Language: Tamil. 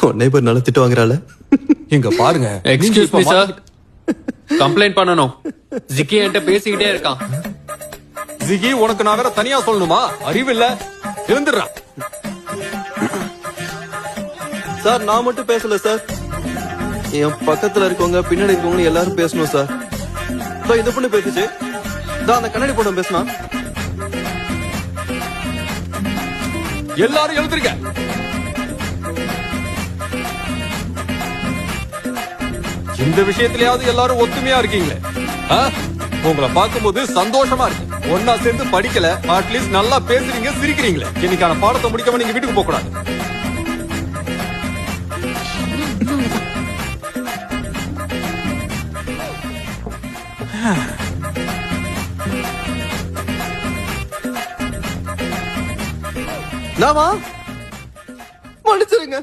உன்னை பேர் நல்லா திட்டு வாங்குறாள். இங்க பாருங்க. எக்ஸ்கியூஸ் மீ சார், கம்ப்ளைண்ட் பண்ணணும். ஜிக்கி என்கிட்ட பேசிக்கிட்டே இருக்கான். ஜிகி உனக்கு நான் வேற தனியா சொல்லணுமா? அறிவில்ல, இருந்துடுறா. சார் நான் மட்டும் பேசல சார், என் பக்கத்துல இருக்கவங்க பின்னாடி இருக்கவங்க எல்லாரும் பேசணும் சார். இந்த பொண்ணு பேசுச்சு, அந்த கண்ணாடி போட பேசினா. எல்லாரும் எழுந்திருக்க. இந்த விஷயத்திலயாவது எல்லாரும் ஒத்துமையா இருக்கீங்களே. உங்களை பார்க்கும்போது சந்தோஷமா இருக்கு. ஒன்னா சேர்ந்து படிக்கல, அட்லீஸ்ட் நல்லா பேசுறீங்க, சிரிக்கிறீங்களே. இன்னைக்கான பாடத்தை முடிக்காம நீங்க வீட்டுக்கு போக கூடாது. நாமா மன்னிச்சிருங்க.